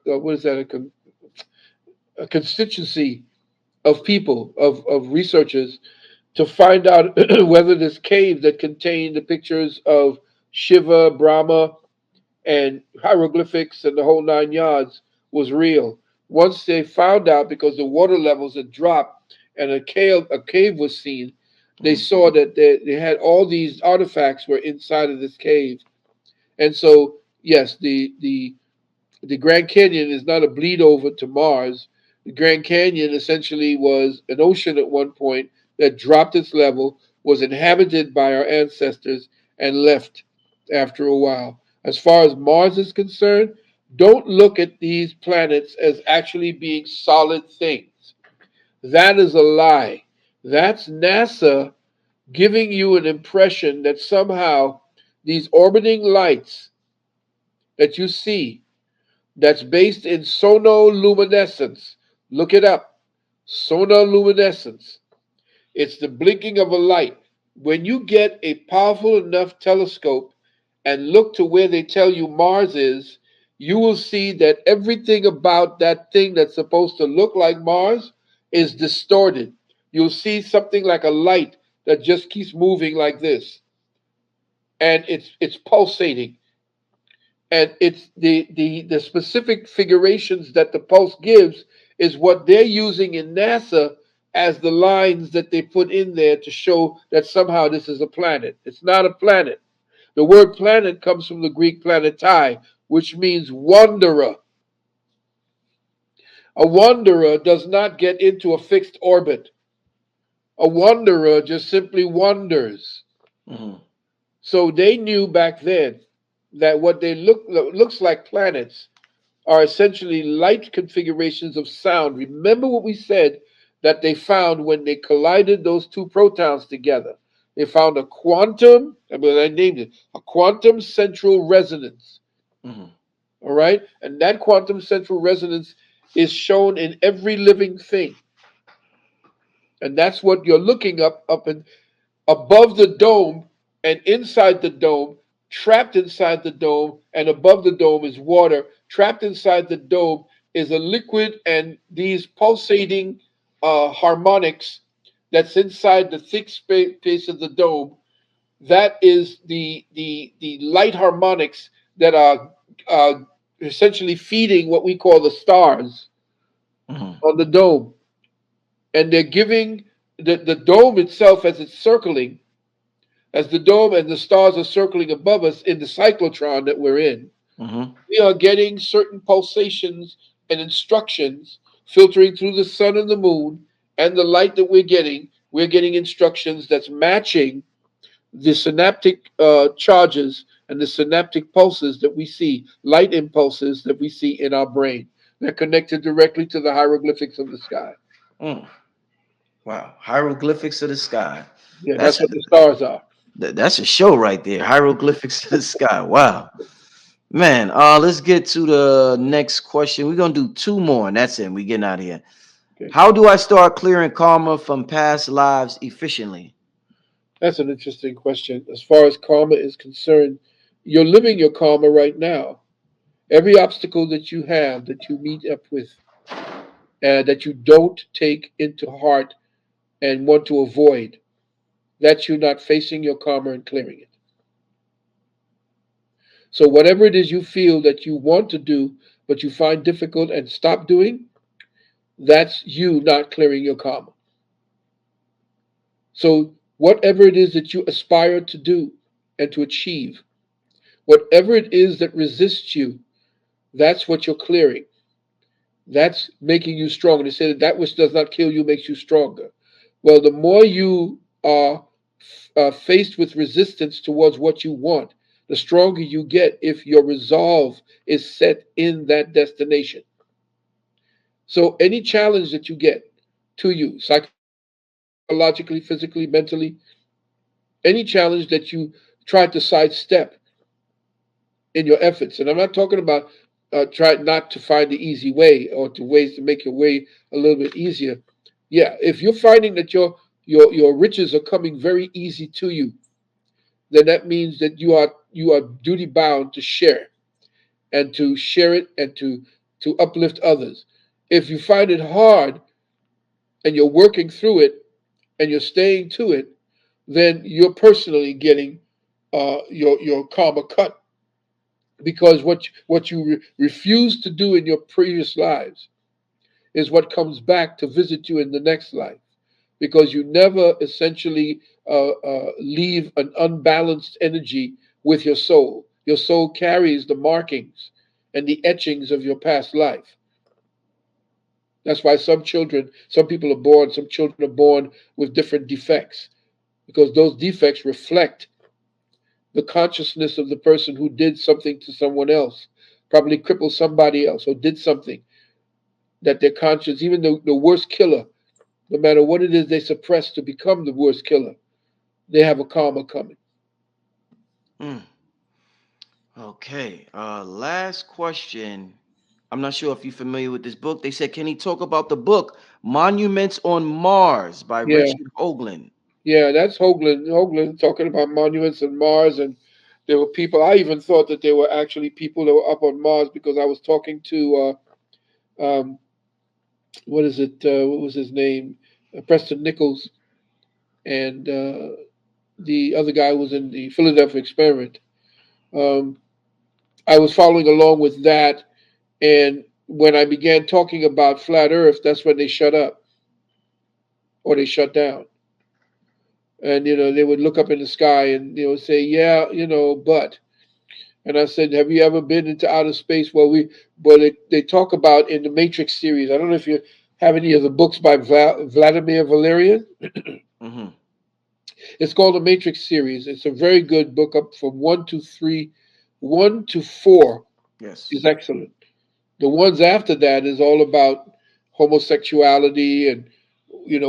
what is that, a constituency of people, of researchers, to find out whether this cave that contained the pictures of Shiva, Brahma, and hieroglyphics and the whole 9 yards was real. Once they found out, because the water levels had dropped and a cave was seen, they Mm-hmm. saw that they had all these artifacts were inside of this cave. And so, yes, the Grand Canyon is not a bleed over to Mars. The Grand Canyon essentially was an ocean at one point that dropped its level, was inhabited by our ancestors, and left after a while. As far as Mars is concerned, don't look at these planets as actually being solid things. That is a lie. That's NASA giving you an impression that somehow these orbiting lights that you see, that's based in sonoluminescence. Look it up. Sonoluminescence. It's the blinking of a light. When you get a powerful enough telescope and look to where they tell you Mars is, you will see that everything about that thing that's supposed to look like Mars is distorted. You'll see something like a light that just keeps moving like this, and it's pulsating, and it's the specific figurations that the pulse gives is what they're using in NASA as the lines that they put in there to show that somehow this is a planet. It's not a planet. The word planet comes from the Greek planetai, which means wanderer. A wanderer does not get into a fixed orbit. A wanderer just simply wanders. Mm-hmm. So they knew back then that what they looks like planets are essentially light configurations of sound. Remember what we said that they found when they collided those two protons together. They found a quantum, I mean, I named it, a quantum central resonance. Mm-hmm. All right? And that quantum central resonance is shown in every living thing. And that's what you're looking up and above the dome and inside the dome, trapped inside the dome, and above the dome is water. Trapped inside the dome is a liquid and these pulsating harmonics that's inside the thick space of the dome. That is the light harmonics that are essentially feeding what we call the stars Mm-hmm. on the dome. And they're giving the dome itself as it's circling, as the dome and the stars are circling above us in the cyclotron that we're in, Mm-hmm. we are getting certain pulsations and instructions filtering through the sun and the moon and the light that we're getting. We're getting instructions that's matching the synaptic charges and the synaptic pulses that we see, light impulses that we see in our brain. They're connected directly to the hieroglyphics of the sky. Mm. Wow. Hieroglyphics of the sky. Yeah, that's That's what the stars are. that's a show right there. Hieroglyphics of the sky. Wow. Man, let's get to the next question. We're gonna do two more, and that's it. We getting out of here. Okay. How do I start clearing karma from past lives efficiently? That's an interesting question. As far as karma is concerned, you're living your karma right now. Every obstacle that you have, that you meet up with, that you don't take into heart and want to avoid, that's you not facing your karma and clearing it. So, whatever it is you feel that you want to do, but you find difficult and stop doing, that's you not clearing your karma. So, whatever it is that you aspire to do and to achieve, whatever it is that resists you, that's what you're clearing. That's making you stronger. They say that that which does not kill you makes you stronger. Well, the more you are faced with resistance towards what you want, the stronger you get if your resolve is set in that destination. So, any challenge that you get to you, psychologically, physically, mentally, any challenge that you try to sidestep in your efforts, and I'm not talking about try not to find the easy way or to ways to make your way a little bit easier. Yeah, if you're finding that your riches are coming very easy to you, then that means that you are duty bound to share and to share it and to to uplift others. If you find it hard and you're working through it and you're staying to it, then you're personally getting your karma cut, because what you refuse to do in your previous lives is what comes back to visit you in the next life, because you never essentially leave an unbalanced energy with your soul. Your soul carries the markings and the etchings of your past life. That's why some people are born, some children are born with different defects, because those defects reflect the consciousness of the person who did something to someone else, probably crippled somebody else, or did something that their conscience, even the worst killer, no matter what it is they suppress to become the worst killer, they have a karma coming. Mm. Okay. Last question. I'm not sure if you're familiar with this book. They said, can he talk about the book Monuments on Mars by Yeah, Richard Hoagland? yeah, that's Hoagland. Hoagland talking about monuments on Mars, and there were people. I even thought that there were actually people that were up on Mars, because I was talking to what is it? What was his name? Preston Nichols, and the other guy was in the Philadelphia experiment. Um, I was following along with that, and when I began talking about flat Earth, that's when they shut up or they shut down. And they would look up in the sky and say, "Yeah, but." And I said, "Have you ever been into outer space?" Well, they talk about in the Matrix series. I don't know if you have any of the books by Vladimir Valerian. Mm-hmm. It's called the Matrix series. It's a very good book, up from 1 to 3, 1 to 4 is Yes. excellent. The ones after that is all about homosexuality, and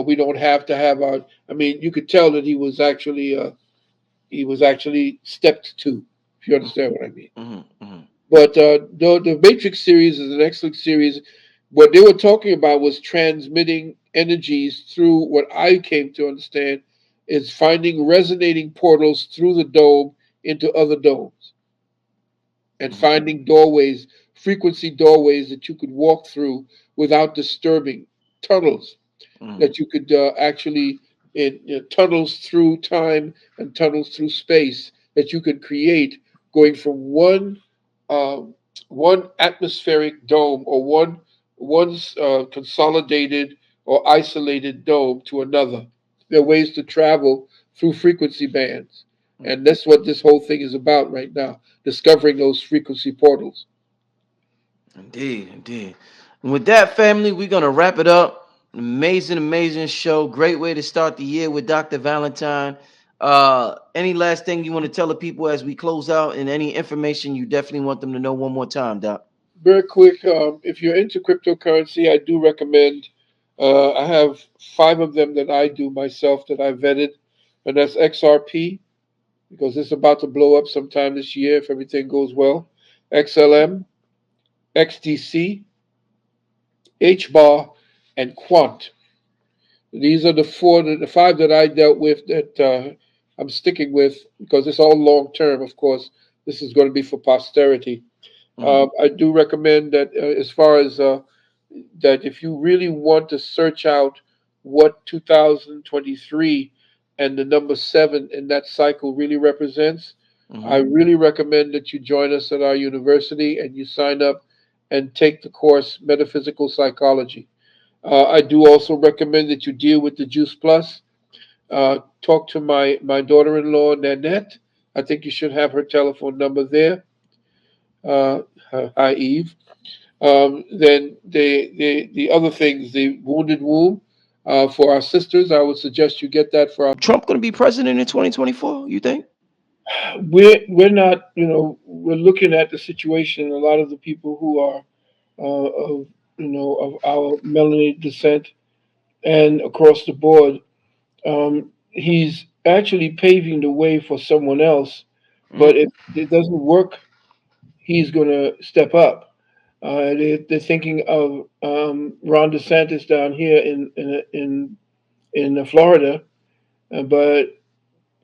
we don't have to have our. I mean, you could tell that he was actually stepped to, if you understand what I mean. Mm-hmm. Mm-hmm. But the Matrix series is an excellent series. What they were talking about was transmitting energies through, what I came to understand is finding resonating portals through the dome into other domes, and finding doorways, frequency doorways that you could walk through without disturbing, tunnels Mm-hmm. that you could actually, in tunnels through time and tunnels through space, that you could create, going from um, one atmospheric dome, or one consolidated or isolated dome to another. There are ways to travel through frequency bands, Mm-hmm. and that's what this whole thing is about right now, discovering those frequency portals. Indeed, indeed. And with that, family, we're gonna wrap it up. Amazing, amazing show. Great way to start the year with Dr. Valentine. Any last thing you want to tell the people as we close out, and any information you definitely want them to know one more time, Doc? Very quick, if you're into cryptocurrency, I do recommend. I have 5 of them that I do myself that I vetted, and that's XRP, because it's about to blow up sometime this year if everything goes well. XLM, XDC, HBAR, and Quant. These are the 5 that I dealt with that I'm sticking with, because it's all long term. Of course, this is going to be for posterity. Mm-hmm. I do recommend that, as far as that, if you really want to search out what 2023 and the number 7 in that cycle really represents, I Mm-hmm. really recommend that you join us at our university and you sign up and take the course Metaphysical Psychology. I do also recommend that you deal with the Juice Plus. Talk to my daughter-in-law, Nanette. I think you should have her telephone number there. Uh, Hi, Eve. Then the other things, the Wounded Womb, for our sisters, I would suggest you get that for our. Trump gonna be president in 2024? You think? We're not, we're looking at the situation. A lot of the people who are of of our melanated descent and across the board, he's actually paving the way for someone else. But if Mm-hmm. it doesn't work, he's going to step up. They're thinking of Ron DeSantis down here in Florida, but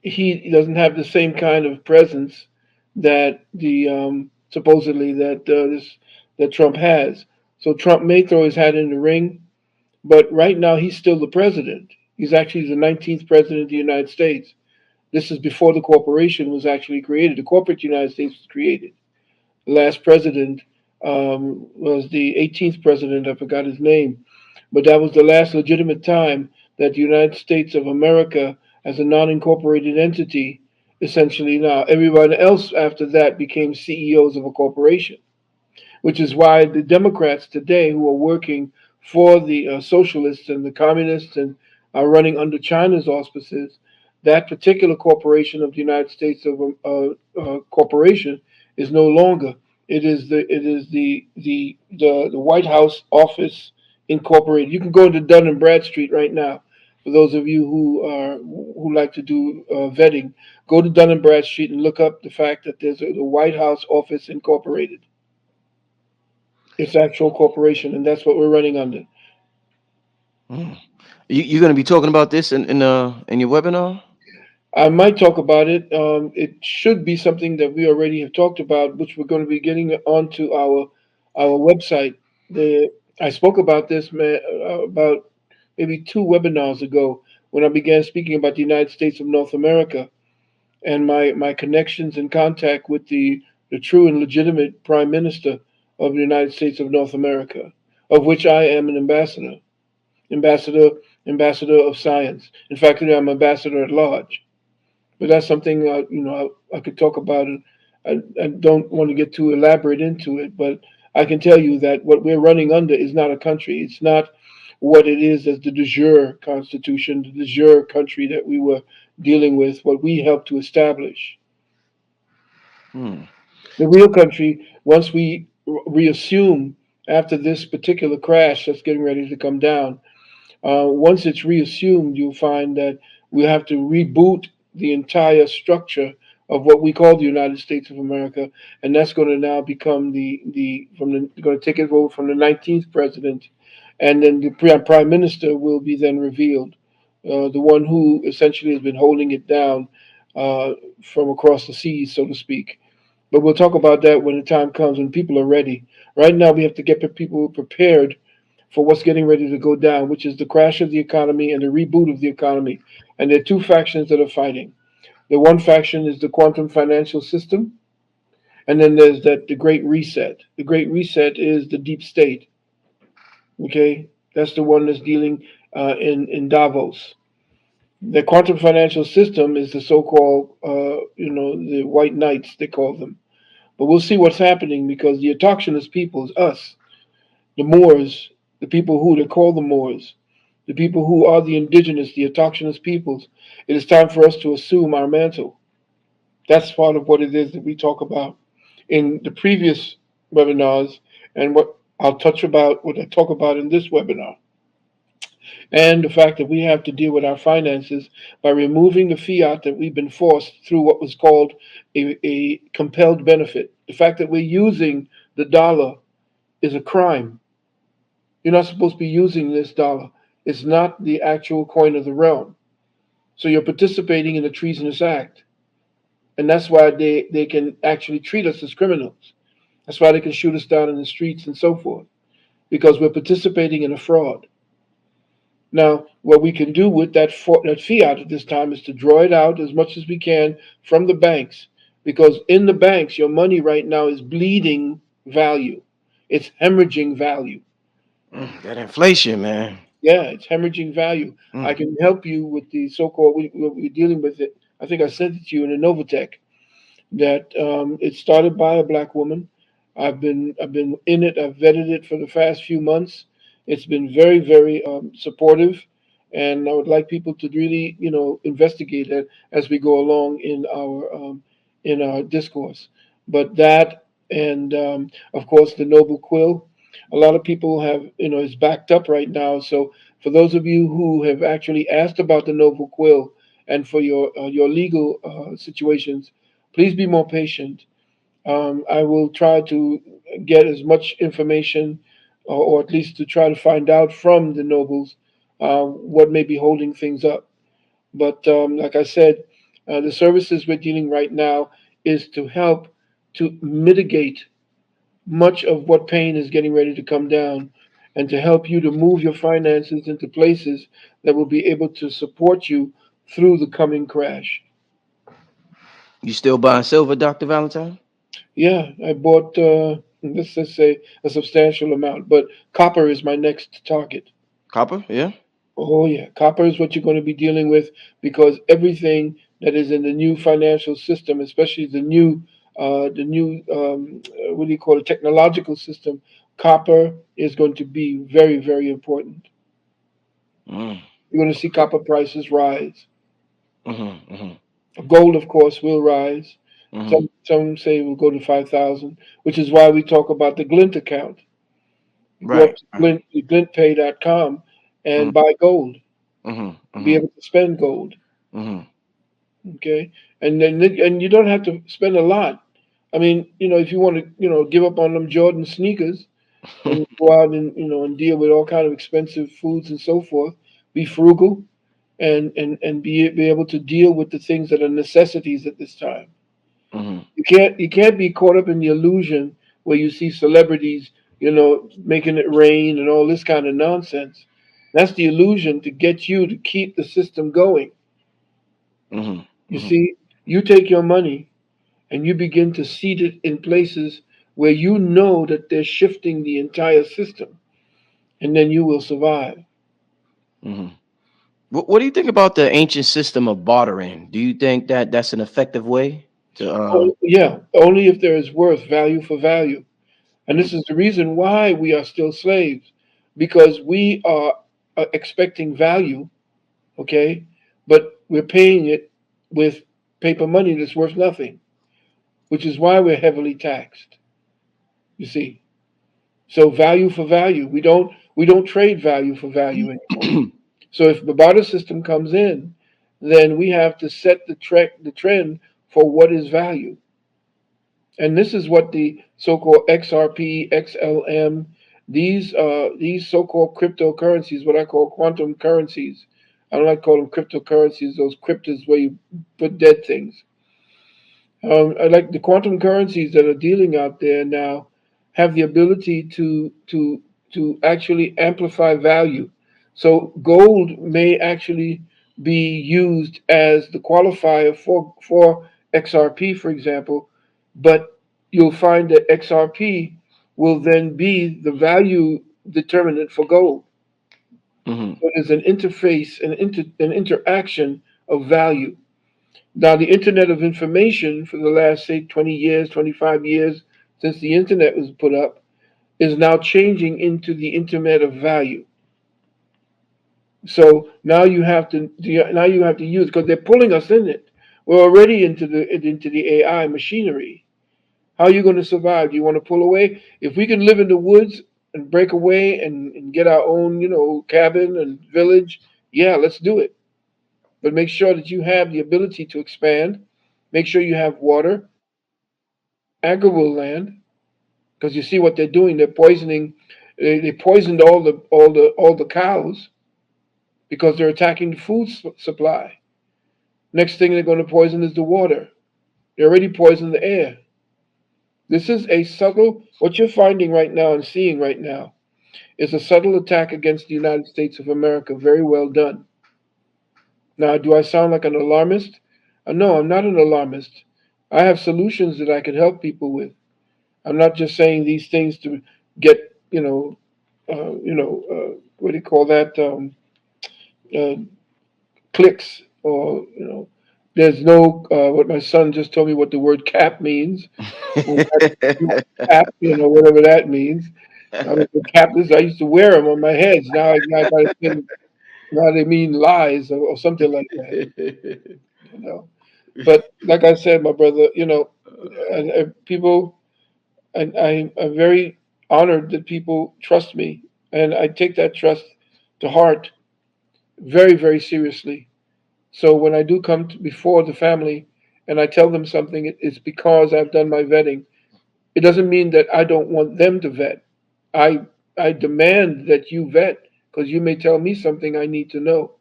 he doesn't have the same kind of presence that the supposedly that Trump has. So Trump may throw his hat in the ring, but right now he's still the president. He's actually the 19th president of the United States. This is before the corporation was actually created. The corporate United States was created. The last president was the 18th president. I forgot his name, but that was the last legitimate time that the United States of America, as a non-incorporated entity, essentially now everyone else after that became CEOs of a corporation, which is why the Democrats today, who are working for the socialists and the communists and are running under China's auspices, that particular corporation of the United States of corporation is no longer. It is the White House Office Incorporated. You can go into Dun and Bradstreet right now. For those of you who like to do vetting, go to Dun and Bradstreet and look up the fact that there's the White House Office Incorporated. It's actual corporation, and that's what we're running under. Mm. You're gonna be talking about this in your webinar? I might talk about it. It should be something that we already have talked about, which we're going to be getting onto our website. The I spoke about this about maybe two webinars ago when I began speaking about the United States of North America and my connections and contact with the true and legitimate Prime Minister of the United States of North America, of which I am an ambassador. ambassador ambassador of science. In fact, I'm ambassador at large. But that's something I could talk about. And I don't want to get too elaborate into it, but I can tell you that what we're running under is not a country. It's not what it is as the de jure constitution, the de jure country that we were dealing with, what we helped to establish. Hmm. The real country, once we reassume after this particular crash that's getting ready to come down, once it's reassumed, you'll find that we have to reboot the entire structure of what we call the United States of America, and that's going to now become going to take it over from the 19th president, and then the prime minister will be then revealed, the one who essentially has been holding it down uh, from across the seas, so to speak. But we'll talk about that when the time comes when people are ready. Right now, we have to get people prepared for what's getting ready to go down, which is the crash of the economy and the reboot of the economy. And there are two factions that are fighting. The one faction is the quantum financial system, and then there's the Great Reset. The Great Reset is the deep state. Okay, that's the one that's dealing in Davos. The quantum financial system is the so-called, the white knights they call them. But we'll see what's happening because the autochthonous peoples, us, the Moors, the people who they call the Moors, the people who are the indigenous, the autochthonous peoples, it is time for us to assume our mantle. That's part of what it is that we talk about in the previous webinars and what I talk about in this webinar. And the fact that we have to deal with our finances by removing the fiat that we've been forced through what was called a compelled benefit. The fact that we're using the dollar is a crime. You're not supposed to be using this dollar. It's not the actual coin of the realm. So you're participating in a treasonous act. And that's why they can actually treat us as criminals. That's why they can shoot us down in the streets and so forth, because we're participating in a fraud. Now, what we can do with that fiat at this time is to draw it out as much as we can from the banks, because in the banks, your money right now is bleeding value. It's hemorrhaging value. That inflation, man. Yeah, it's hemorrhaging value. I Mm. can help you with the so-called, we're dealing with it. I think I sent it to you in a Novatech that it started by a black woman. I've been in it. I've vetted it for the past few months. It's been very very supportive, and I would like people to really investigate it as we go along in our discourse. But that and of course the Noble Quill. A lot of people have is backed up right now. So for those of you who have actually asked about the Noble Quill and for your legal situations, please be more patient. I will try to get as much information, or at least to try to find out from the nobles what may be holding things up. But like I said, the services we're dealing right now is to help to mitigate much of what pain is getting ready to come down, and to help you to move your finances into places that will be able to support you through the coming crash. You still buying silver, Dr. Valentine? Yeah, I bought, let's just say, a substantial amount, but copper is my next target. Copper? Yeah. Oh, yeah, copper is what you're going to be dealing with, because everything that is in the new financial system, especially the new, what do you call it, technological system, copper is going to be very, very important. Mm. You're going to see copper prices rise. Mm-hmm. Mm-hmm. Gold, of course, will rise. Mm-hmm. Some say it will go to 5,000, which is why we talk about the Glint account. You go up Right. to Right. glintpay.com and Mm-hmm. buy gold, Mm-hmm. be Mm-hmm. able to spend gold. Mm-hmm. Okay, and you don't have to spend a lot. I mean, if you want to, give up on them Jordan sneakers and go out and and deal with all kind of expensive foods and so forth, be frugal and be able to deal with the things that are necessities at this time. Mm-hmm. You can't be caught up in the illusion where you see celebrities, making it rain and all this kind of nonsense. That's the illusion to get you to keep the system going. Mm-hmm. You Mm-hmm. see, you take your money and you begin to seed it in places where you know that they're shifting the entire system, and then you will survive. Mm-hmm. What do you think about the ancient system of bartering? Do you think that that's an effective way to Oh, yeah, only if there is worth, value for value. And mm, this is the reason why we are still slaves, because we are expecting value, okay, but we're paying it with paper money that's worth nothing, which is why we're heavily taxed. You see, so value for value, we don't trade value for value anymore. So if the barter system comes in, then we have to set the trend for what is value. And this is what the so-called XRP, XLM, these so-called cryptocurrencies, what I call quantum currencies. I don't like to call them cryptocurrencies. Those cryptos where you put dead things. I like the quantum currencies that are dealing out there now have the ability to actually amplify value. So gold may actually be used as the qualifier for XRP, for example, but you'll find that XRP will then be the value determinant for gold. mm-hmm. So there's an interface, an interaction of value. Now, the Internet of Information for the last, say, 20 years, 25 years since the Internet was put up, is now changing into the Internet of Value. So now you have to use, because they're pulling us in it. We're already into the AI machinery. How are you going to survive? Do you want to pull away? If we can live in the woods and break away and get our own, cabin and village, yeah, let's do it. But make sure that you have the ability to expand. Make sure you have water, agricultural land, because you see what they're doing. They're poisoning. They poisoned all the cows because they're attacking the food supply. Next thing they're going to poison is the water. They already poisoned the air. This is a subtle. What you're finding right now and seeing right now is a subtle attack against the United States of America. Very well done. Now, do I sound like an alarmist? No, I'm not an alarmist. I have solutions that I can help people with. I'm not just saying these things to get, what do you call that? Uh, Clicks, or there's no. What my son just told me what the word cap means. Well, cap, whatever that means. I was a cap. I used to wear them on my heads. Now I got to think. Now they mean lies, or something like that. You know. But like I said, my brother, and people, and I'm very honored that people trust me, and I take that trust to heart very, very seriously. So when I do come before the family and I tell them something, it's because I've done my vetting. It doesn't mean that I don't want them to vet. I I demand that you vet, because you may tell me something I need to know.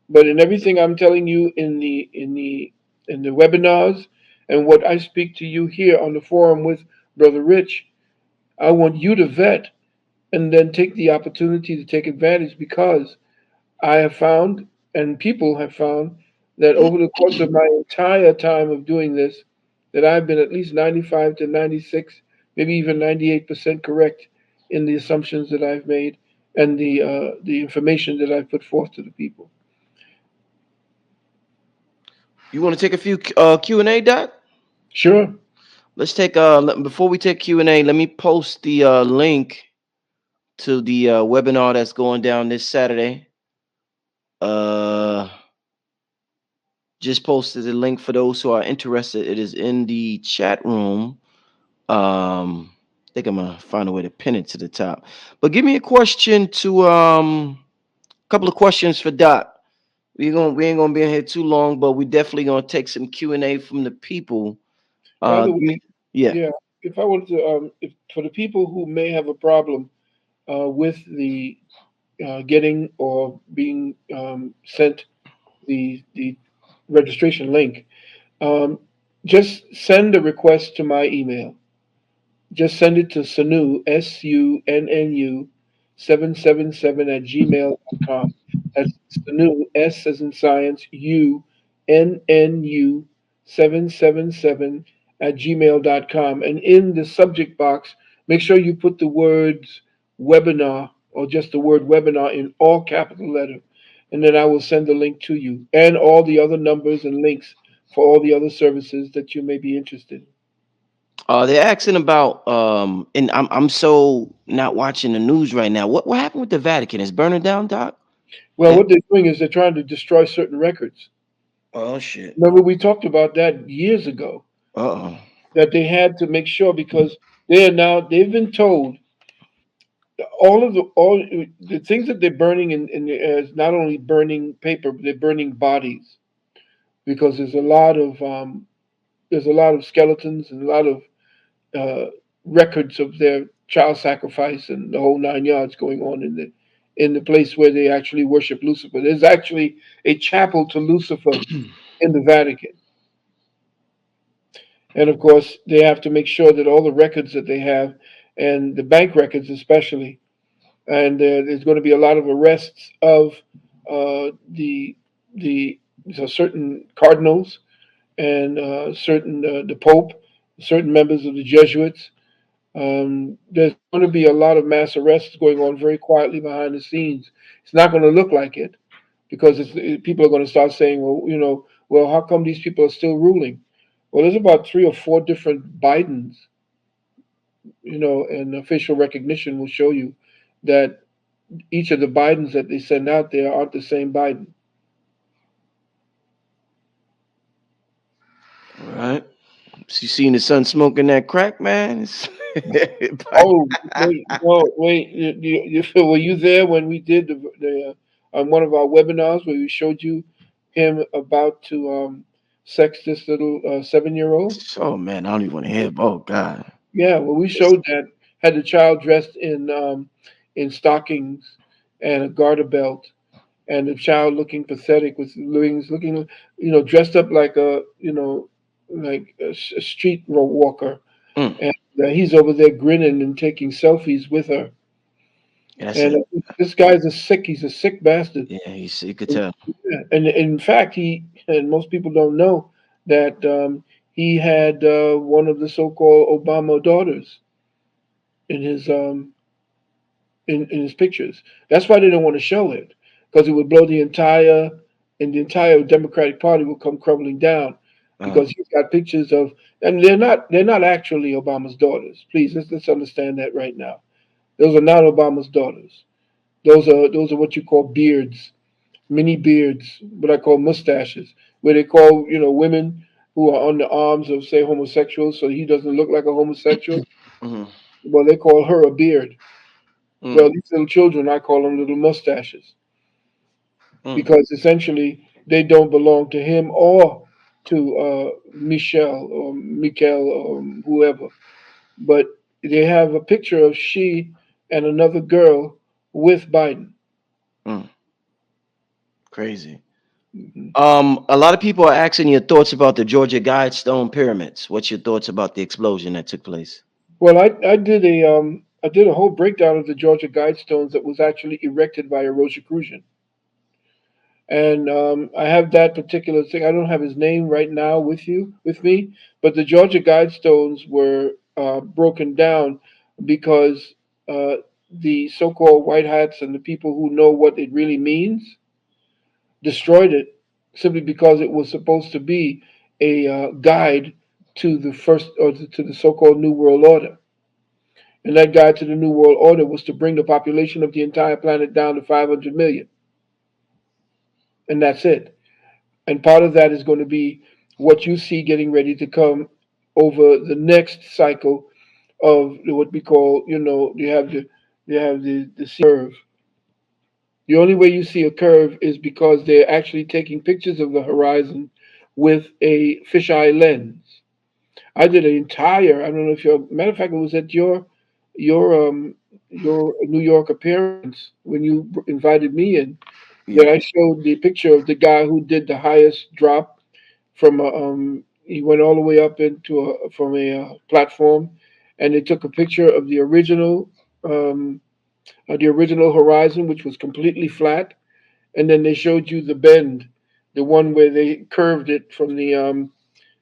But in everything I'm telling you in the webinars and what I speak to you here on the forum with Brother Rich, I want you to vet and then take the opportunity to take advantage, because I have found, and people have found, that over the course of my entire time of doing this, that I've been at least 95 to 96, maybe even 98% correct in the assumptions that I've made and the information that I've put forth to the people. You want to take a few Q&A, Doc? Sure. Let's take before we take Q&A, let me post the link to the webinar that's going down this Saturday. Uh just posted the link for those who are interested. It is in the chat room. I think I'm gonna find a way to pin it to the top. But give me a question to couple of questions for Doc. We ain't gonna be in here too long, but we definitely gonna take some Q&A from the people. By the Give way, me, yeah. yeah, if I wanted to, if for the people who may have a problem with the getting or being sent the registration link, um, just send a request to my email. Just send it to Sunu, SUNNU, 777 at gmail.com. That's Sunu, S as in science, UNNU, 777 at gmail.com. And in the subject box, make sure you put the words webinar or just the word webinar in all capital letter. And then I will send the link to you and all the other numbers and links for all the other services that you may be interested in. They're asking about and I'm so not watching the news right now. What happened with the Vatican? Is burning down, Doc? Well, Eh? what they're doing is they're trying to destroy certain records. Oh shit. Remember, we talked about that years ago, Uh-oh. that they had to make sure, because they've been told all the things that they're burning is not only burning paper, but they're burning bodies, because there's a lot of skeletons and a lot of records of their child sacrifice and the whole nine yards going on in the place where they actually worship Lucifer. There's actually a chapel to Lucifer in the Vatican. And of course, they have to make sure that all the records that they have, and the bank records especially, and there's going to be a lot of arrests of the so certain cardinals and certain the Pope, certain members of the Jesuits. There's going to be a lot of mass arrests going on very quietly behind the scenes. It's not going to look like it, because people are going to start saying, well, well, how come these people are still ruling? Well, there's about three or four different Bidens, and official recognition will show you that each of the Bidens that they send out there aren't the same Biden. All right. So you seen the son smoking that crack, man? Oh, wait, no, wait. Were you there when we did the on one of our webinars where we showed you him about to sex this little 7-year-old? Oh man, I don't even want to hear. Oh God. Yeah, well, we showed that, had the child dressed in stockings and a garter belt, and the child looking pathetic with wings, looking, dressed up like like a street walker, Mm. and he's over there grinning and taking selfies with her. Yeah, that's And a this guy's he's a sick bastard. yeah. You could tell. Yeah. And in fact, and most people don't know that he had one of the so-called Obama daughters in his in his pictures. That's why they don't want to show it, because it would blow and the entire Democratic Party will come crumbling down, Uh, because he's got pictures of, and they're not actually Obama's daughters. Please, let's understand that right now. Those are not Obama's daughters. Those are what you call beards, mini beards, what I call mustaches, where they call women who are on the arms of, say, homosexuals, so he doesn't look like a homosexual. mhm, Well, they call her a beard. mm, Well, these little children, I call them little mustaches, mm, because essentially they don't belong to him or to Michelle or Mikel or whoever. But they have a picture of she and another girl with Biden. mm. Crazy. Mhm. A lot of people are asking your thoughts about the Georgia Guidestone pyramids. What's your thoughts about the explosion that took place? Well, I did a whole breakdown of the Georgia Guidestones that was actually erected by a Rosicrucian, and I have that particular thing. I don't have his name right now with me, but the Georgia Guidestones were broken down because uh, the so-called white hats and the people who know what it really means destroyed it simply because it was supposed to be a guide to the first or to the so-called New World Order. And that guide to the New World Order was to bring the population of the entire planet down to 500 million. And that's it. And part of that is going to be what you see getting ready to come over the next cycle of what we call, you have the curve. The only way you see a curve is because they're actually taking pictures of the horizon with a fisheye lens. I did an entire. I don't know if you're. Matter of fact, it was at your your New York appearance when you invited me in that Yeah. I showed the picture of the guy who did the highest drop from a. He went all the way up into a from a platform, and they took a picture um, of the original horizon, which was completely flat, and then they showed you the bend, the one where they curved it from the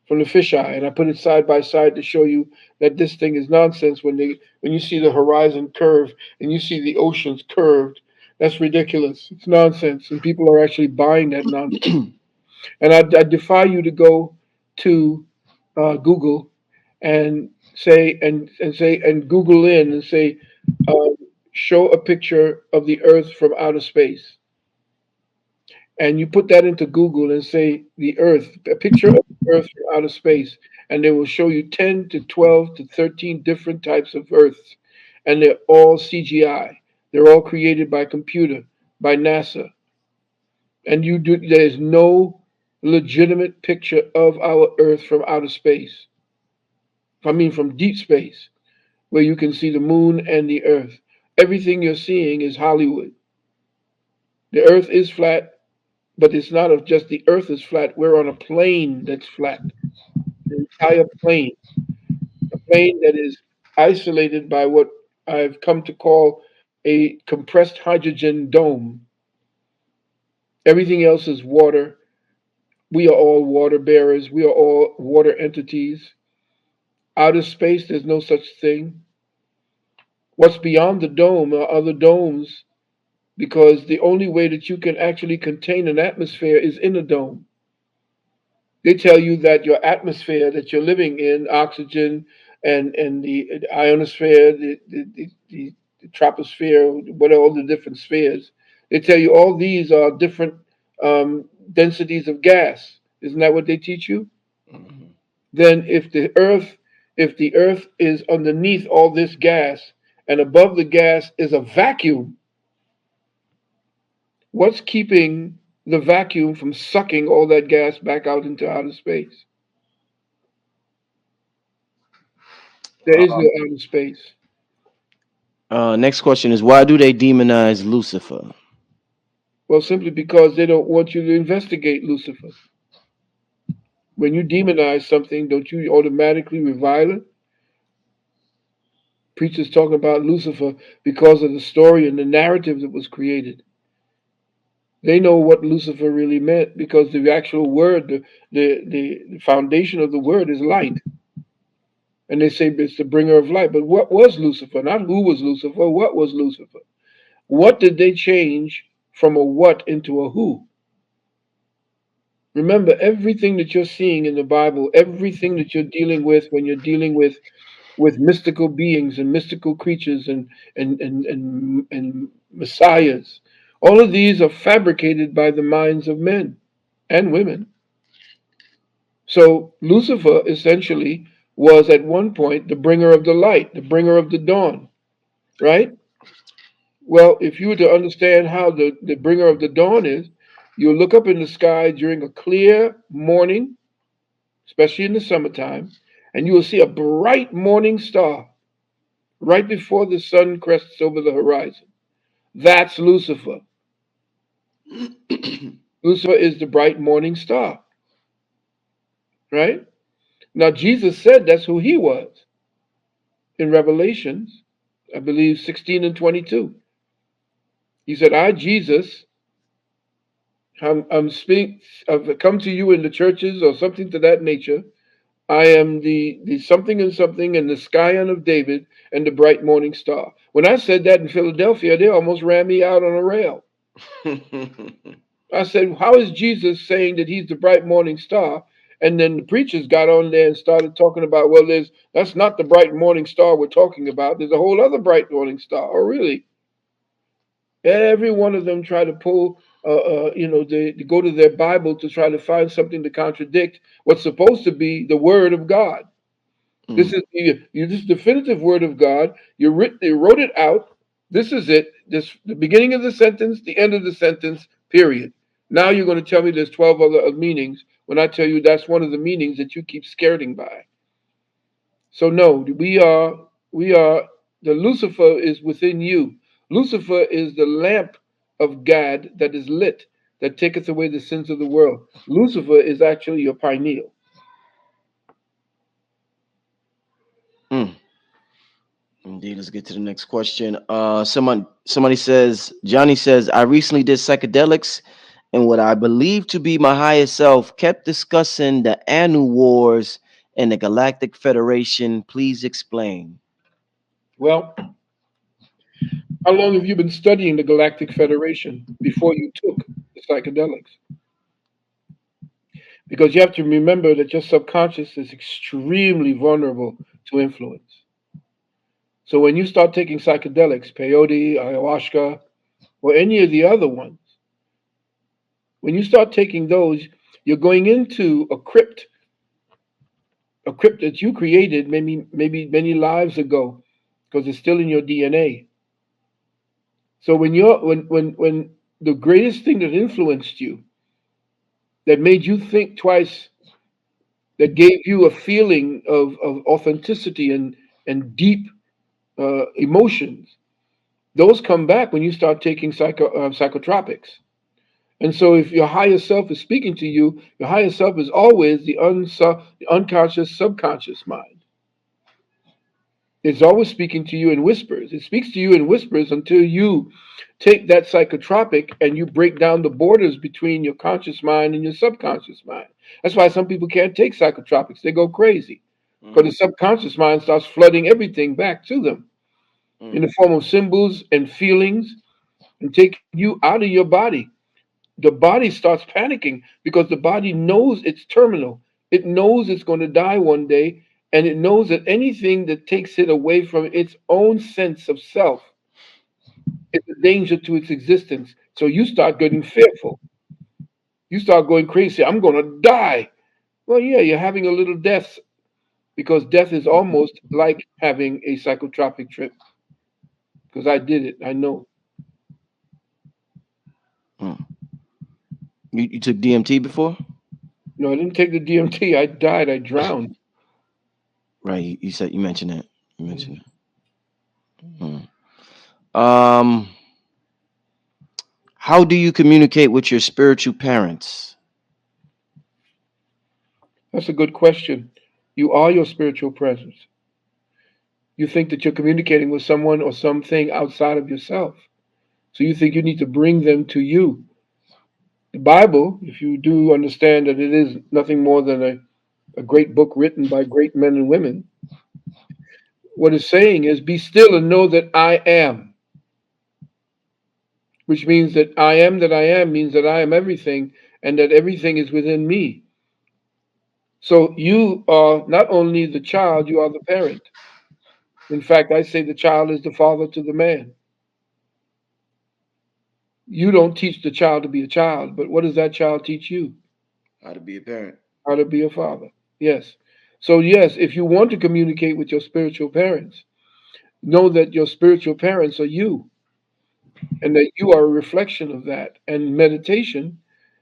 fisheye, and I put it side by side to show you that this thing is nonsense. When you see the horizon curve and you see the oceans curved, that's ridiculous. It's nonsense, and people are actually buying that nonsense. And I defy you to go to Google and and Google in and say, uh, show a picture of the Earth from outer space, and you put that into Google and say the Earth, a picture of the Earth from outer space, and they will show you 10 to 12 to 13 different types of Earths, and they're all CGI. They're all created by computer, by NASA, and there's no legitimate picture of our Earth from outer space. I mean, from deep space, where you can see the moon and the Earth. Everything you're seeing is Hollywood. The Earth is flat, but it's not of just the Earth is flat. We're on a plane that's flat, the entire plane, a plane that is isolated by what I've come to call a compressed hydrogen dome. Everything else is water. We are all water bearers. We are all water entities. Outer space, there's no such thing. What's beyond the dome are other domes because the only way that you can actually contain an atmosphere is in a dome. They tell you that your atmosphere that you're living in, oxygen and the ionosphere, the troposphere, what are all the different spheres? They tell you all these are different densities of gas. Isn't that what they teach you? Mhm. Then if the Earth is underneath all this gas and above the gas is a vacuum, what's keeping the vacuum from sucking all that gas back out into outer space? There is no outer space. Next question is, why do they demonize Lucifer? Well, simply because they don't want you to investigate Lucifer. When you demonize something, don't you automatically revile it? Preachers talking about Lucifer because of the story and the narrative that was created. They know what Lucifer really meant because the actual word, the foundation of the word is light. And they say it's the bringer of light. But what was Lucifer? Not who was Lucifer, what was Lucifer? What did they change from a what into a who? Remember, everything that you're seeing in the Bible, everything that you're dealing with when you're dealing with mystical beings and mystical creatures and messiahs, all of these are fabricated by the minds of men and women. So Lucifer essentially was at one point the bringer of the light, the bringer of the dawn, right? Well, if you were to understand how the bringer of the dawn is, you'll look up in the sky during a clear morning, especially in the summertime, and you will see a bright morning star right before the sun crests over the horizon. That's Lucifer. Lucifer is the bright morning star, right? Now, Jesus said that's who he was. in Revelations, I believe 16 and 22. He said, I, Jesus, I've come to you in the churches or something to that nature. I am the something and something and the scion of David and the bright morning star. When I said that in Philadelphia, they almost ran me out on a rail. I said, how is Jesus saying that he's the bright morning star? And then the preachers got on there and started talking about, well, that's not the bright morning star we're talking about. There's a whole other bright morning star. Oh, really? Every one of them try to pull, they go to their Bible to try to find something to contradict what's supposed to be the Word of God. This Mm. is this definitive Word of God. You wrote it out. This is it. This the beginning of the sentence, the end of the sentence. Period. Now you're going to tell me there's 12 other meanings when I tell you that's one of the meanings that you keep skirting by. So no, we are the Lucifer is within you. Lucifer is the lamp of God that is lit, that taketh away the sins of the world. Lucifer is actually your pineal. Mm. Indeed. Let's get to the next question. Somebody says, Johnny says, I recently did psychedelics, and what I believe to be my higher self kept discussing the Anu Wars and the Galactic Federation. Please explain. Well, how long have you been studying the Galactic Federation before you took the psychedelics? Because you have to remember that your subconscious is extremely vulnerable to influence. So when you start taking psychedelics, peyote, ayahuasca, or any of the other ones, when you start taking those, you're going into a crypt that you created maybe many lives ago, because it's still in your DNA. So when the greatest thing that influenced you, that made you think twice, that gave you a feeling of authenticity and deep emotions, those come back when you start taking psychotropics. And so, if your higher self is speaking to you, your higher self is always the unconscious, subconscious mind. It's always speaking to you in whispers. It speaks to you in whispers until you take that psychotropic and you break down the borders between your conscious mind and your subconscious mind. That's why some people can't take psychotropics, they go crazy because Mm. the subconscious mind starts flooding everything back to them in Mm. the form of symbols and feelings and taking you out of your body. The body starts panicking because the body knows it's terminal. It knows it's going to die one day, and it knows that anything that takes it away from its own sense of self is a danger to its existence. So you start getting fearful. You start going crazy. I'm going to die. Well, yeah, you're having a little death because death is almost like having a psychotropic trip because I did it. I know. Mm. You took DMT before? No, I didn't take the DMT. I died. I drowned. Right. You said you mentioned it. You mentioned Mhm. it. Mm. Um, how do you communicate with your spiritual parents? That's a good question. You are your spiritual presence. You think that you're communicating with someone or something outside of yourself. So you think you need to bring them to you. The Bible, if you do understand that it is nothing more than a great book written by great men and women, what it's saying is, be still and know that I am, which means that I am means that I am everything and that everything is within me. So you are not only the child, you are the parent. In fact, I say the child is the father to the man. You don't teach the child to be a child, but what does that child teach you? How to be a parent. How to be a father. Yes. So, yes, if you want to communicate with your spiritual parents, know that your spiritual parents are you and that you are a reflection of that. And meditation,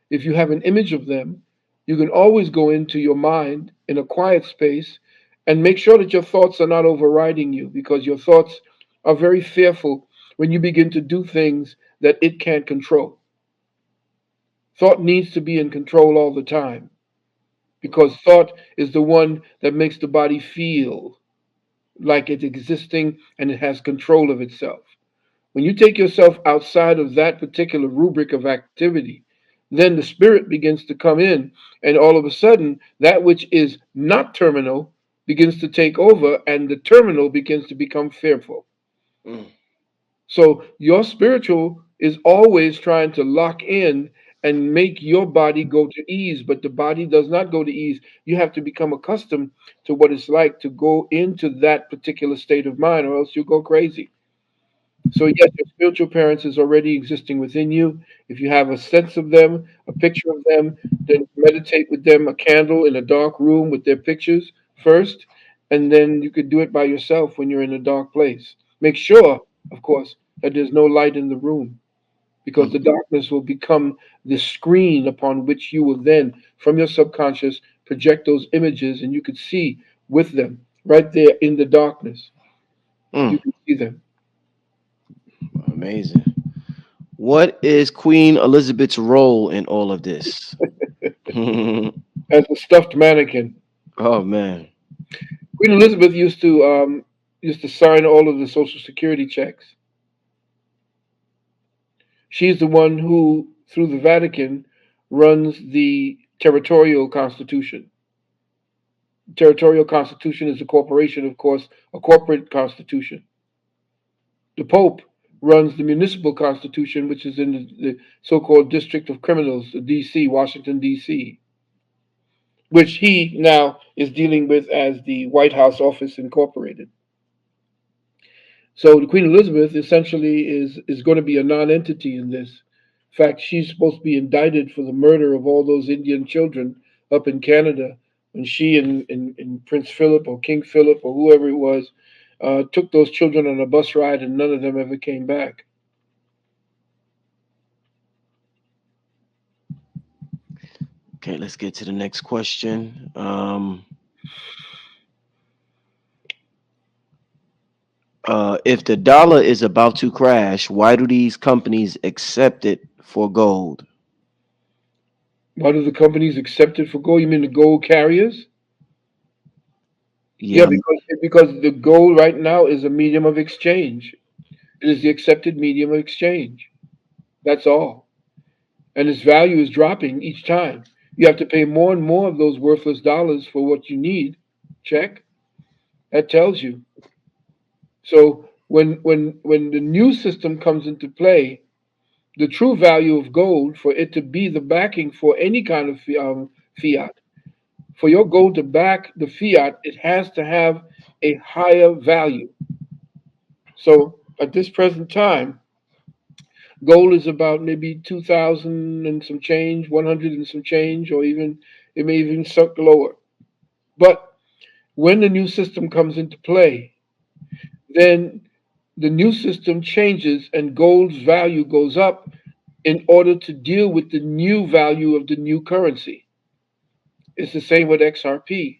if you have an image of them, you can always go into your mind in a quiet space and make sure that your thoughts are not overriding you because your thoughts are very fearful when you begin to do things that it can't control. Thought needs to be in control all the time because thought is the one that makes the body feel. like it's existing and it has control of itself. When you take yourself outside of that particular rubric of activity, then the spirit begins to come in, and all of a sudden, that which is not terminal begins to take over, and the terminal begins to become fearful. Mm, So, your spiritual is always trying to lock in and make your body go to ease, but the body does not go to ease. You have to become accustomed to what it's like to go into that particular state of mind, or else you go crazy. So yes, your spiritual parents is already existing within you. If you have a sense of them, a picture of them, then meditate with them, a candle in a dark room with their pictures first, and then you could do it by yourself when you're in a dark place. Make sure, of course, that there's no light in the room because mm, the darkness will become the screen upon which you will then, from your subconscious, project those images and you could see with them right there in the darkness. mm. You can see them. Amazing. What is Queen Elizabeth's role in all of this? Oh As a stuffed mannequin. man. Queen Elizabeth used to sign all of the Social Security checks. She's the one who, through the Vatican, runs the territorial constitution. Territorial constitution is a corporation, of course, a corporate constitution. The Pope runs the municipal constitution, which is in the so-called District of Criminals, D.C., Washington D.C., which he now is dealing with as the White House Office Incorporated. So the Queen Elizabeth essentially is going to be a non-entity in this. In fact, she's supposed to be indicted for the murder of all those Indian children up in Canada when she and Prince Philip or King Philip or whoever it was took those children on a bus ride and none of them ever came back. Okay, let's get to the next question. If the dollar is about to crash, why do these companies accept it for gold? Why do the companies accept it for gold? You mean the gold carriers? Yeah, Yeah. because the gold right now is a medium of exchange. It is the accepted medium of exchange. That's all. And its value is dropping each time. You have to pay more and more of those worthless dollars for what you need. Check. That tells you. So when the new system comes into play, the true value of gold for it to be the backing for any kind of fiat, for your gold to back the fiat, it has to have a higher value. So at this present time, gold is about maybe 2,000 and some change, 100 and some change, or even it may even sunk lower. But when the new system comes into play, then the new system changes and gold's value goes up in order to deal with the new value of the new currency. It's the same with XRP.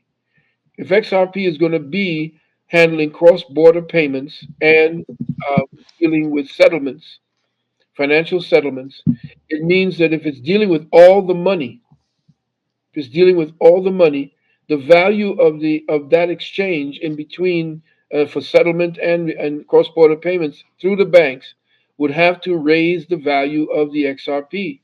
If XRP is going to be handling cross border payments and uh, dealing with settlements, financial settlements, it means that if it's dealing with all the money, if it's dealing with all the money, the value of that exchange in between for settlement and cross border payments through the banks would have to raise the value of the XRP.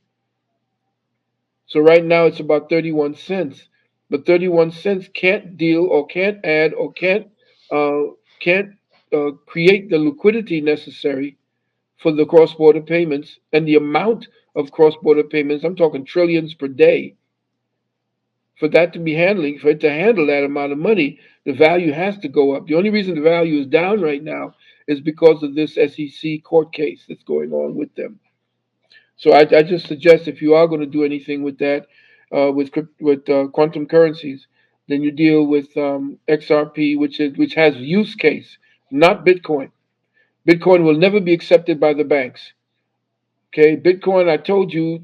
So right now it's about 31 cents, but 31 cents can't deal or can't add or uh, can't create the liquidity necessary for the cross border payments and the amount of cross border payments. I'm talking trillions per day. For that to be handling, for it to handle that amount of money, the value has to go up. The only reason the value is down right now is because of this SEC court case that's going on with them. So I just suggest if you are going to do anything with that, with quantum currencies, then you deal with XRP, which has use case, not Bitcoin. Bitcoin will never be accepted by the banks. Okay, Bitcoin. I told you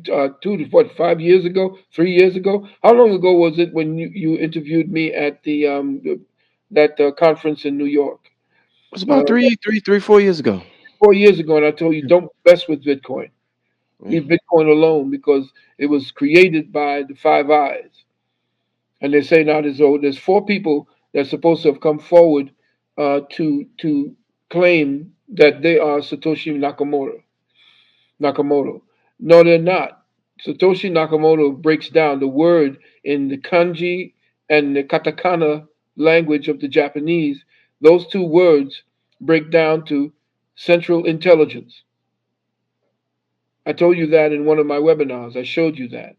5 years ago, 3 years ago. How long ago was it when you interviewed me at that conference in New York? It's Uh, about 4 years ago. 4 years ago, and I told you don't mess with Bitcoin. Leave Mm. Bitcoin alone because it was created by the Five Eyes. And they say now there's four people that's supposed to have come forward to claim that they are Satoshi Nakamoto. No, they're not. Satoshi Nakamoto breaks down the word in the kanji and the katakana language of the Japanese. Those two words break down to central intelligence. I told you that in one of my webinars. I showed you that.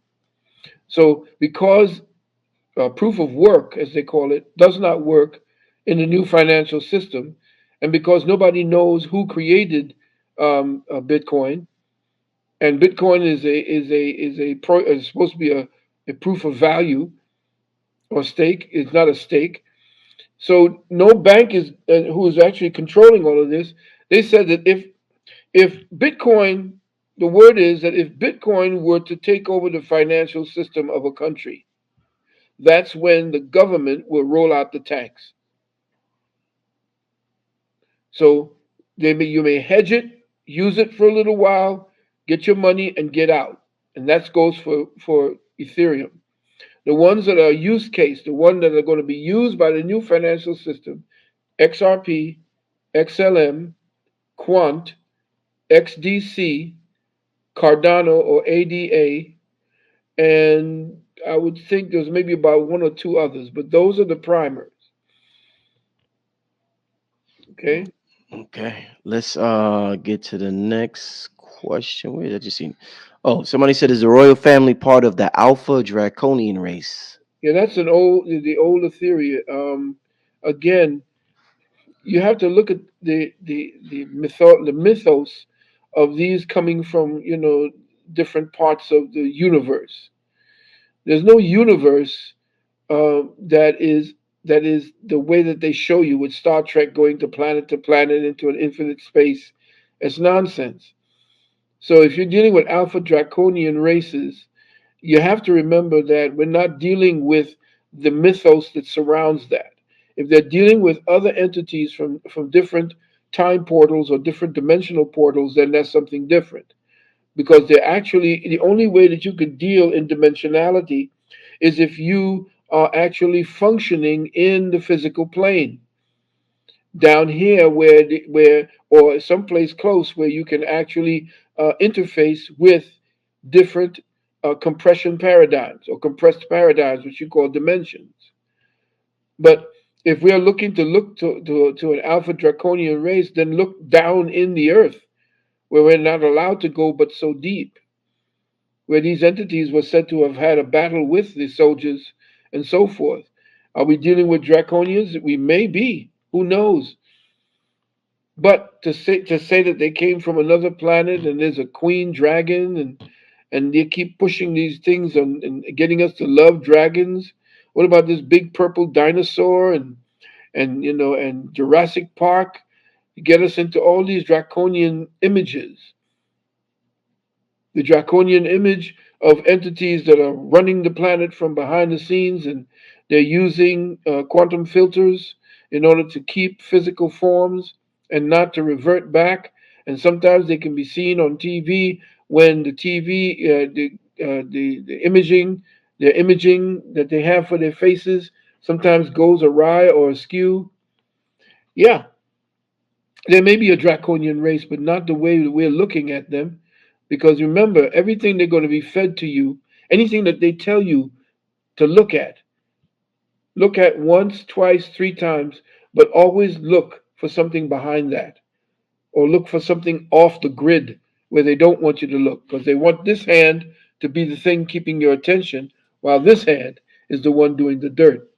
So, because proof of work, as they call it, does not work in the new financial system, and because nobody knows who created Bitcoin, and Bitcoin is supposed to be a proof of value or stake. It's not a stake. So no bank is who is actually controlling all of this. They said that if Bitcoin, the word is that if Bitcoin were to take over the financial system of a country, that's when the government will roll out the tax. So you may hedge it, use it for a little while, get your money and get out. And that goes for Ethereum. The ones that are use case, the ones that are going to be used by the new financial system, XRP, XLM, Quant, XDC, Cardano or ADA, and I would think there's maybe about one or two others, but those are the primers. Okay. Okay, let's get to the next question. Where did I just see? Oh, somebody said, is the royal family part of the Alpha Draconian race? Yeah, that's the older theory. Again, you have to look at the mythos of these coming from different parts of the universe. There's no universe that is the way that they show you with Star Trek going to planet into an infinite space. It's nonsense. So if you're dealing with alpha draconian races, you have to remember that we're not dealing with the mythos that surrounds that. If they're dealing with other entities from different time portals or different dimensional portals, then that's something different. Because they're actually the only way that you could deal in dimensionality is if you are actually functioning in the physical plane down here where or someplace close where you can actually interface with different compression paradigms or compressed paradigms, which you call dimensions. But if we are looking to look to an alpha draconian race, then look down in the earth where we're not allowed to go but so deep, where these entities were said to have had a battle with the soldiers and so forth. Are we dealing with draconians? We may be. Who knows? But to say that they came from another planet and there's a queen dragon and they keep pushing these things and getting us to love dragons. What about this big purple dinosaur and Jurassic Park? You get us into all these draconian images. The draconian image of entities that are running the planet from behind the scenes, and they're using quantum filters in order to keep physical forms and not to revert back. And sometimes they can be seen on TV when the TV, the imaging, their imaging that they have for their faces sometimes goes awry or askew. Yeah, there may be a draconian race, but not the way that we're looking at them. Because remember, everything they're going to be fed to you, anything that they tell you to look at once, twice, three times, but always look for something behind that. Or look for something off the grid where they don't want you to look. Because they want this hand to be the thing keeping your attention, while this hand is the one doing the dirt.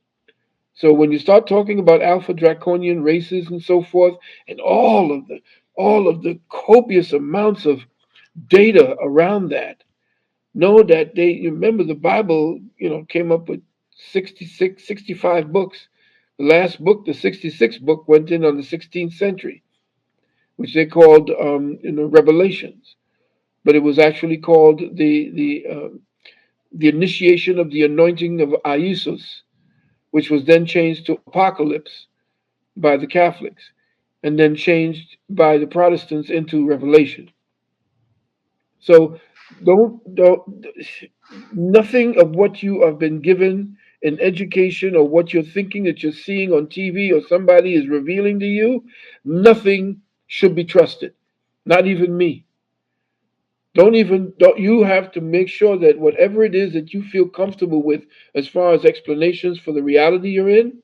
So when you start talking about alpha draconian races and so forth, and all of the copious amounts of data around that, know that they remember the Bible, came up with 66, 65 books. The last book, the 66th book, went in on the 16th century, which they called Revelations, but it was actually called the initiation of the anointing of Iesus, which was then changed to Apocalypse by the Catholics, and then changed by the Protestants into Revelation. So don't nothing of what you have been given in education or what you're thinking that you're seeing on TV or somebody is revealing to you, nothing should be trusted. Not even me. Don't you have to make sure that whatever it is that you feel comfortable with as far as explanations for the reality you're in,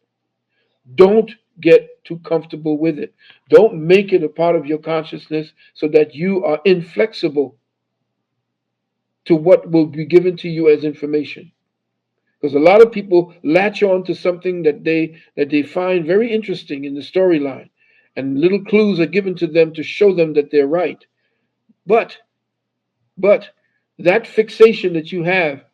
don't get too comfortable with it. Don't make it a part of your consciousness so that you are inflexible to what will be given to you as information. Because a lot of people latch on to something that they find very interesting in the storyline, and little clues are given to them to show them that they're right. But But that fixation that you have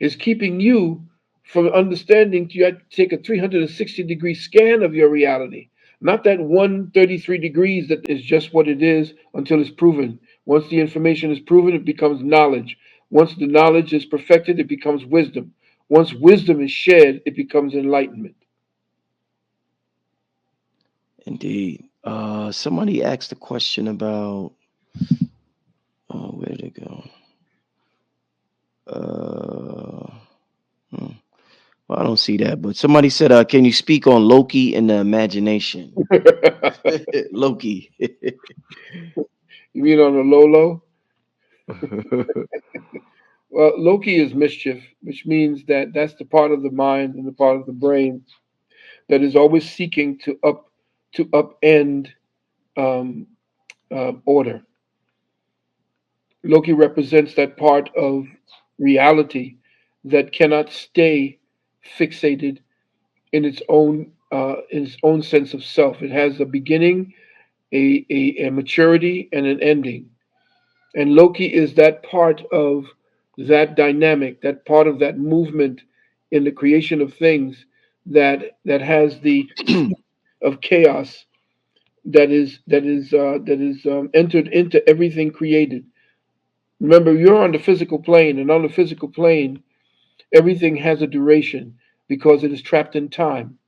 is keeping you from understanding you have to take a 360-degree scan of your reality. Not that 133 degrees that is just what it is until it's proven. Once the information is proven, it becomes knowledge. Once the knowledge is perfected, it becomes wisdom. Once wisdom is shared, it becomes enlightenment. Indeed. Somebody asked a question about. Where did it go? Uh, hmm. Well, I don't see that, but somebody said, "Can you speak on Loki and the imagination?" Loki. You mean on the low low? Well, Loki is mischief, which means that that's the part of the mind and the part of the brain that is always seeking to upend um, order. Loki represents that part of reality that cannot stay fixated in its own sense of self. It has a beginning, a maturity, and an ending. And Loki is that part of that dynamic, that part of that movement in the creation of things that has the of chaos that is entered into everything created. Remember, you're on the physical plane, and on the physical plane, everything has a duration because it is trapped in time.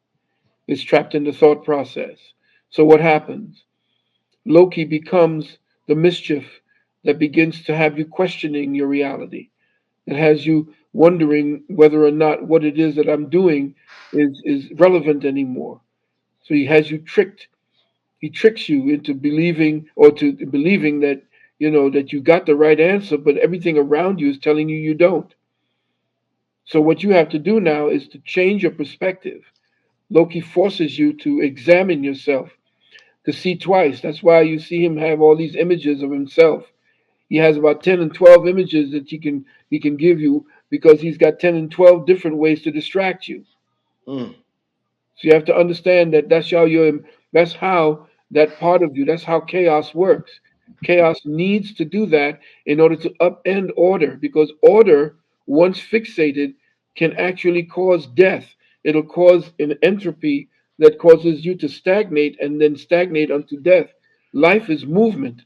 It's trapped in the thought process. So what happens? Loki becomes the mischief that begins to have you questioning your reality. It has you wondering whether or not what it is that I'm doing is relevant anymore. So he has you tricked. He tricks you into believing or to believing that that you got the right answer, but everything around you is telling you you don't. So what you have to do now is to change your perspective. Loki forces you to examine yourself, to see twice. That's why you see him have all these images of himself. He has about 10 and 12 images that he can give you because he's got 10 and 12 different ways to distract you. Mm, So you have to understand that that's how that part of you, that's how chaos works. Chaos needs to do that in order to upend order because order, once fixated, can actually cause death. It'll cause an entropy that causes you to stagnate and then stagnate unto death. Life is movement.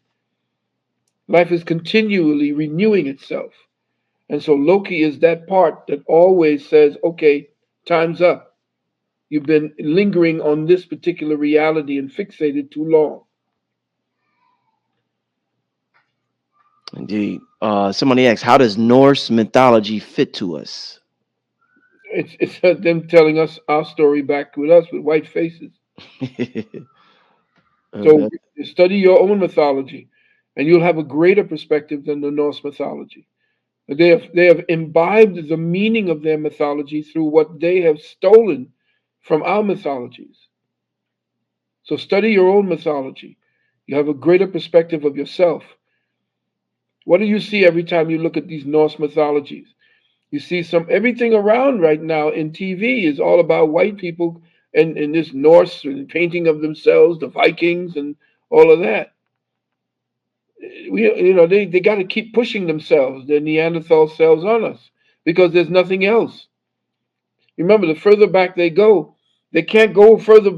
Life is continually renewing itself. And so Loki is that part that always says, okay, time's up. You've been lingering on this particular reality and fixated too long. indeed. Somebody asked, "How does Norse mythology fit to us?" It's them telling us our story back with us with white faces. So Okay. study your own mythology, and you'll have a greater perspective than the Norse mythology. They have imbibed the meaning of their mythology through what they have stolen from our mythologies. So study your own mythology. You have a greater perspective of yourself. What do you see every time you look at these Norse mythologies? You see everything around right now in TV is all about white people and this Norse and painting of themselves, the Vikings and all of that. They got to keep pushing themselves, their Neanderthal selves on us because there's nothing else. Remember, the further back they go, they can't go further